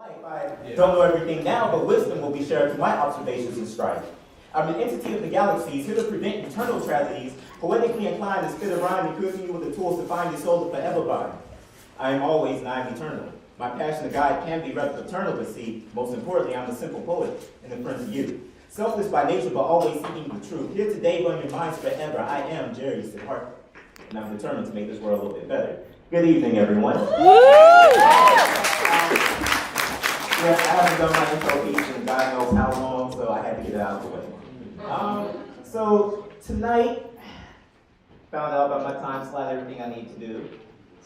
life. I don't know everything now, but wisdom will be shared through my observations and strife. I'm an entity of the galaxies, here to prevent eternal tragedies, poetically inclined to spit a rhyme, equipping you with the tools to find your soul to forever bind. I am always and I am eternal. My passion to guide can be rather paternal, but see, most importantly, I'm a simple poet and a friend to you. Selfless by nature, but always seeking the truth. Here today, on your minds forever, I am Siddhartha, and I'm determined to make this world a little bit better. Good evening, everyone. Yes, I haven't done my intro piece in God knows how long, so I had to get it out of the way. So tonight, found out about my time slot, everything I need to do.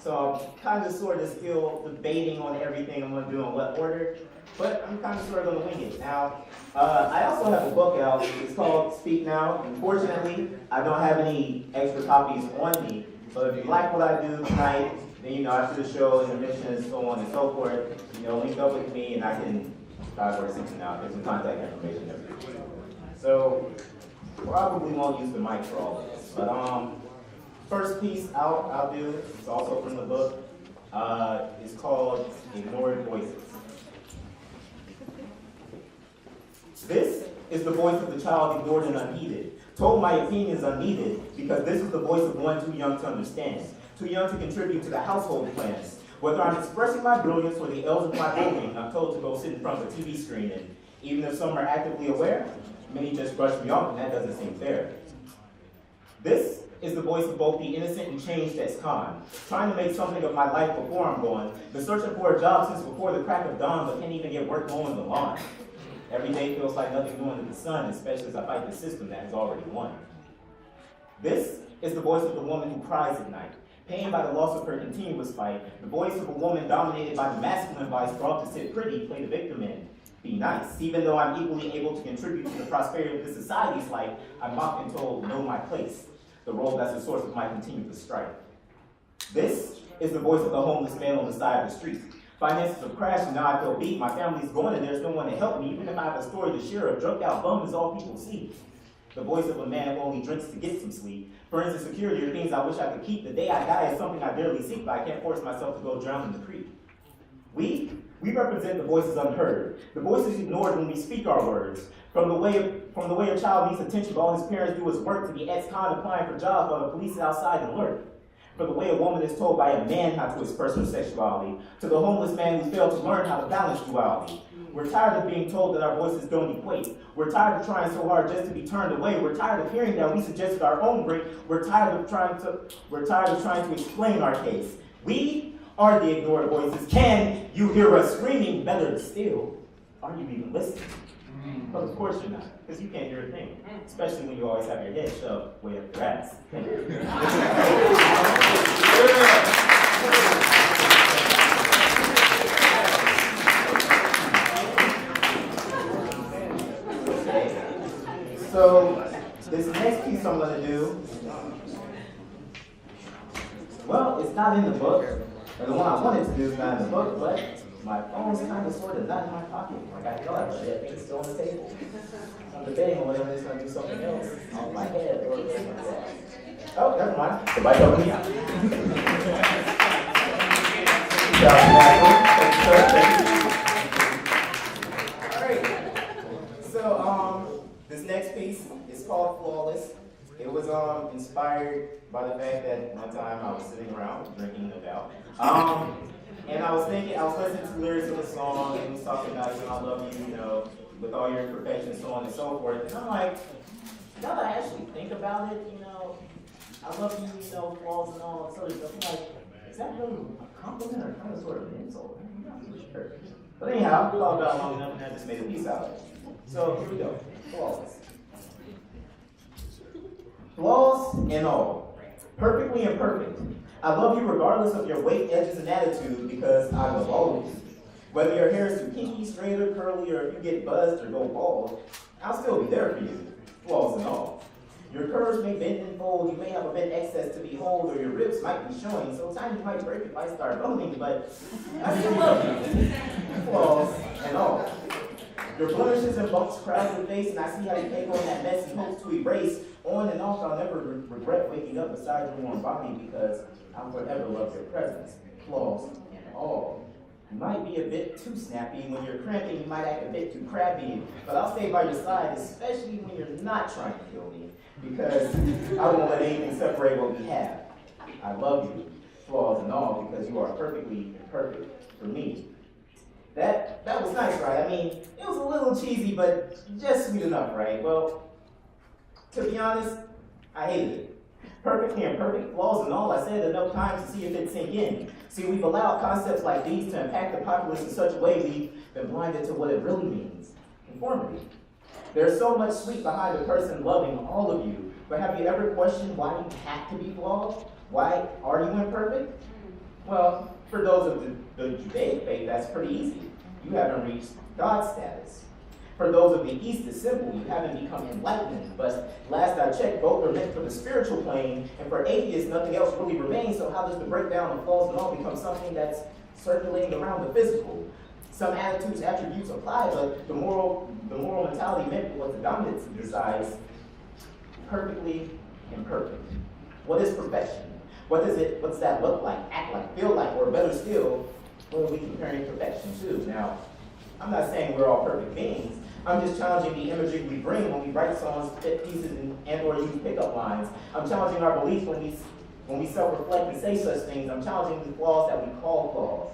So I'm kind of sort of still debating on everything I'm going to do in what order, but I'm kind of sort of going to wing it. Now, I also have a book out. It's called Speak Now. Unfortunately, I don't have any extra copies on me, but if you like what I do tonight, then, after the show, intermission, and so on and so forth, link up with me and I can try to work something out. There's some contact information there. So, probably won't use the mic for all of this, but first piece I'll do, it's also from the book, is called Ignored Voices. This is the voice of the child ignored and unheeded, told my opinions unneeded, because this is the voice of one too young to understand, too young to contribute to the household plans. Whether I'm expressing my brilliance or the elves of my bullying, I'm told to go sit in front of a TV screen, and even if some are actively aware, many just brush me off, and that doesn't seem fair. This is the voice of both the innocent and changed that's con, trying to make something of my life before I'm gone, been searching for a job since before the crack of dawn, but can't even get work mowing the lawn. Every day feels like nothing new under the sun, especially as I fight the system that has already won. This is the voice of the woman who cries at night, pained by the loss of her continuous fight, the voice of a woman dominated by the masculine vice, brought to sit pretty, play the victim and be nice. Even though I'm equally able to contribute to the prosperity of this society's life, I'm mocked and told, know my place, the role that's the source of my continuous strife. This is the voice of the homeless man on the side of the street. Finances have crashed and now I feel beat. My family's gone and there's no one to help me. Even if I have a story to share, a drugged out bum is all people see. The voice of a man who only drinks to get some sleep. Friends and security are things I wish I could keep. The day I die is something I barely seek, but I can't force myself to go drown in the creek. We represent the voices unheard, the voices ignored when we speak our words. From the way a child needs attention, but all his parents do is work, to the ex-con applying for jobs while the police is outside and lurk. For the way a woman is told by a man how to express her sexuality, to the homeless man who failed to learn how to balance duality. We're tired of being told that our voices don't equate. We're tired of trying so hard just to be turned away. We're tired of hearing that we suggested our own break. We're tired of trying to explain our case. We are the ignored voices. Can you hear us screaming? Better still, are you even listening? Well, of course you're not, because you can't hear a thing, especially when you always have your head shoved way up your ass. So, this next piece I'm going to do, well, it's not in the book, or the one I wanted to do is not in the book, but my phone's kind of sort of not in my pocket. Like I thought, but I think it's still on the table. So I'm debating on whether it's going to do something else on my head or something like that. Oh, never mind. The bike helped me out. Alright. So, this next piece is called Flawless. It was inspired by the fact that one time I was sitting around drinking about. And I was listening to the lyrics of the song, and it was talking about, I love you, with all your imperfections, so on and so forth. And I'm like, now that I actually think about it, I love you, flaws and all that sort of stuff. I'm like, is that really a compliment or kind of sort of an insult? I'm not too sure. But anyhow, I thought about it long enough, and I just made a piece out of it. So here we go. Flawless. Flaws and all. Perfectly imperfect. I love you regardless of your weight, edges, and attitude, because I will always. Whether your hair is too kinky, straight, or curly, or if you get buzzed or go bald, I'll still be there for you, flaws and all. Your curves may bend and fold, you may have a bit excess to behold, or your ribs might be showing, so time you might break if I start moaning, but I still love you, flaws and all. Your blemishes and bumps crowd your face, and I see how you take on that mess and hopes to erase. On and off, I'll never regret waking up beside your warm body, because I'll forever love your presence, flaws and all. You might be a bit too snappy. When you're cramping, you might act a bit too crabby. But I'll stay by your side, especially when you're not trying to kill me, because I won't let anything separate what we have. I love you, flaws and all, because you are perfectly imperfect for me. That was nice, right? I mean, it was a little cheesy, but just sweet enough, right? Well, to be honest, I hated it. Perfectly imperfect, flaws and all, I said it enough times to see if it'd sink in. See, we've allowed concepts like these to impact the populace in such a way we've been blinded to what it really means, conformity. There's so much sweet behind a person loving all of you, but have you ever questioned why you have to be flawed? Why are you imperfect? Well, for those of the Judaic faith, that's pretty easy. You haven't reached God status. For those of the East, it's simple. You haven't become enlightened. But last I checked, both are meant for the spiritual plane, and for atheists, nothing else really remains. So how does the breakdown of flaws and all become something that's circulating around the physical? Some attitudes, attributes apply, but the moral mentality meant for what the dominant decides, perfectly imperfect. What is perfection? What does that look like, act like, feel like, or better still, what are we comparing perfection to? Now, I'm not saying we're all perfect beings. I'm just challenging the imagery we bring when we write songs, fit pieces, and or use pickup lines. I'm challenging our beliefs when we self-reflect and say such things. I'm challenging the flaws that we call flaws.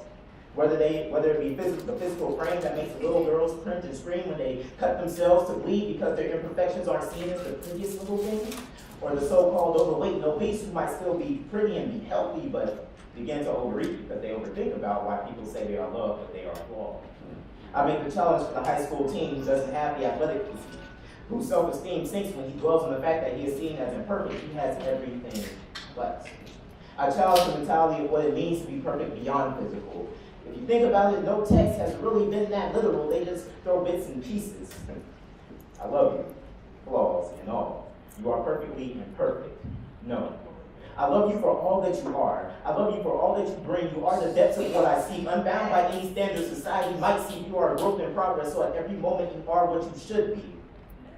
Whether it be the physical frame that makes little girls cringe and scream when they cut themselves to bleed because their imperfections aren't seen as the prettiest little thing, or the so-called overweight and obese who might still be pretty and be healthy, but begin to overeat because they overthink about why people say they are loved, but they are flawed. I make the challenge for the high school teen who doesn't have the athletic physique, whose self-esteem sinks when he dwells on the fact that he is seen as imperfect. He has everything but. I challenge the mentality of what it means to be perfect beyond physical. If you think about it, no text has really been that literal. They just throw bits and pieces. I love you, flaws and all. You are perfectly imperfect. No. I love you for all that you are. I love you for all that you bring. You are the depths of what I see. Unbound by any standard society might see you are a growth in progress, so at every moment you are what you should be.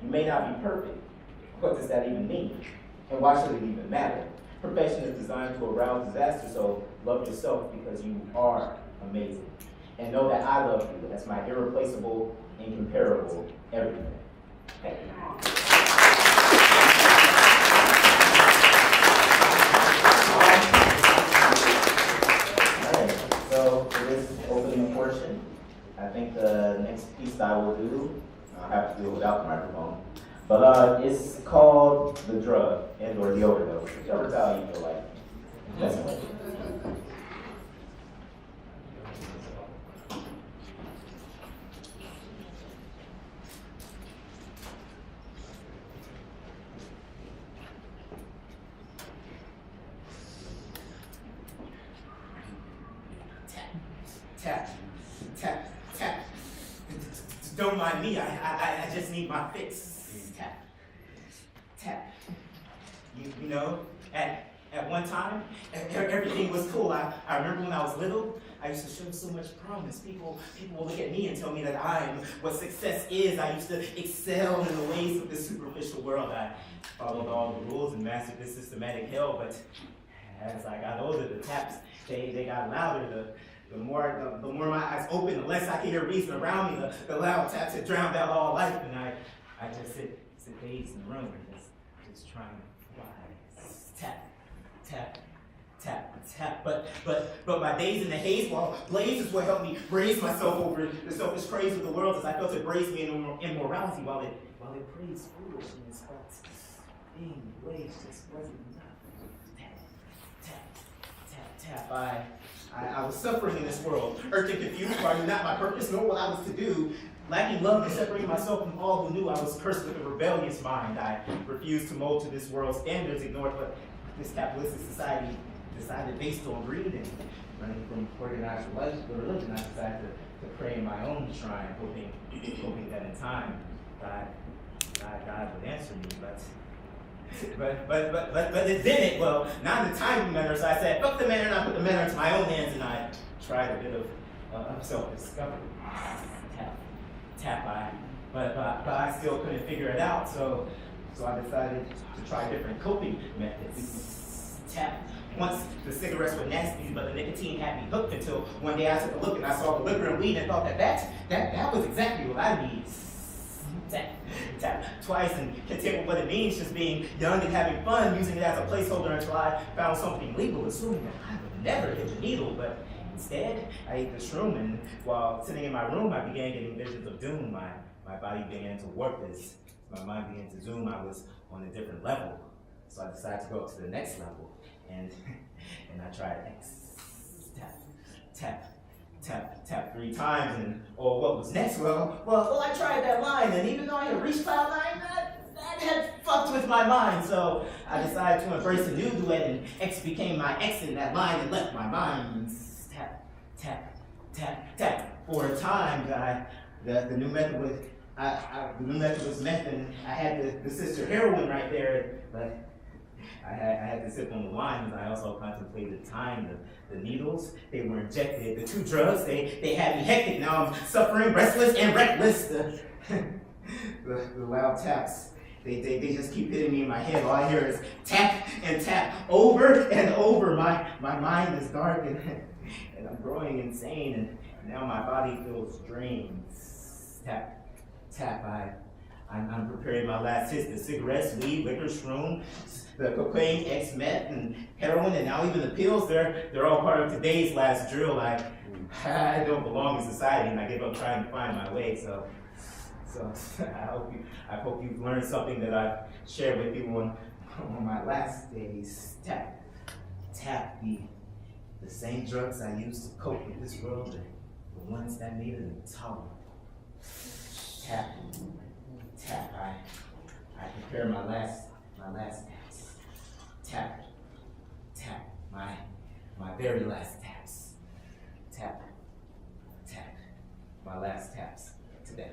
You may not be perfect. What does that even mean? And why should it even matter? Perfection is designed to arouse disaster, so love yourself because you are amazing. And know that I love you as my irreplaceable, incomparable everything. Thank you. So for this opening portion, I think the next piece I will do, I'll have to do it without the microphone, but it's called The Drug and/or The Overdose. Whichever style you feel like messing with. Tap, tap, tap. Don't mind me, I just need my fix. Tap, tap. You know, at one time, everything was cool. I remember when I was little, I used to show so much promise. People will look at me and tell me that I'm what success is. I used to excel in the ways of this superficial world. I followed all the rules and mastered this systematic hell, but as I got older, the taps, they got louder. The more my eyes opened, the less I could hear reason around me. The loud taps had drowned out all life, and I just sit dazed in the room and just trying to fly. Tap, tap, tap, tap. But my days in the haze, while blaze is what helped me raise myself over the selfish craze of the world, as I felt it raise me in immorality while it praised foolishness. But being blaze just wasn't enough. Tap, tap, tap, tap. I was suffering in this world, irked and confused, for I knew not my purpose, nor what I was to do. Lacking love and separating myself from all who knew, I was cursed with a rebellious mind. I refused to mold to this world's standards, ignored what this capitalistic society decided based on greed, and running from organized religion, I decided to pray in my own shrine, hoping that in time God would answer me. But it didn't. Well, not in the timely manner, so I said, fuck the manner, and I put the manner into my own hands, and I tried a bit of self-discovery. Tap, but I still couldn't figure it out, so I decided to try different coping methods. Tap, Once the cigarettes were nasty, but the nicotine had me hooked until one day I took a look and I saw the liquor and weed and thought that was exactly what I need. Tap twice and content with what it means, just being young and having fun, using it as a placeholder until I found something legal, assuming that I would never hit the needle. But instead, I ate the shroom, and while sitting in my room, I began getting visions of doom. My body began to warp as my mind began to zoom. I was on a different level. So I decided to go up to the next level, and I tried X, tap 3 times, and what was next? Well, I tried that line, and even though I had reached cloud 9, that had fucked with my mind. So I decided to embrace a new duet, and X became my X in that line and left my mind. Tap 4 times. The new method was meth, and I had the sister heroin right there, but I had to sip on the wine, and I also contemplated time. The needles, they were injected. The 2 drugs, they had me hectic. Now I'm suffering, restless, and reckless. The loud taps, they just keep hitting me in my head. All I hear is tap and tap, over and over. My mind is dark, and I'm growing insane, and now my body feels drained. Tap. I'm preparing my last hits, the cigarettes, weed, liquor, shroom, the cocaine, ex-meth, and heroin, and now even the pills, they're all part of today's last drill. I don't belong in society, and I give up trying to find my way. So I hope you've learned something that I've shared with you on my last days. Tap, the same drugs I used to cope with this world, the ones that made it intolerable. Tap, I prepare my last taps. Tap, my very last taps. Tap, my last taps today.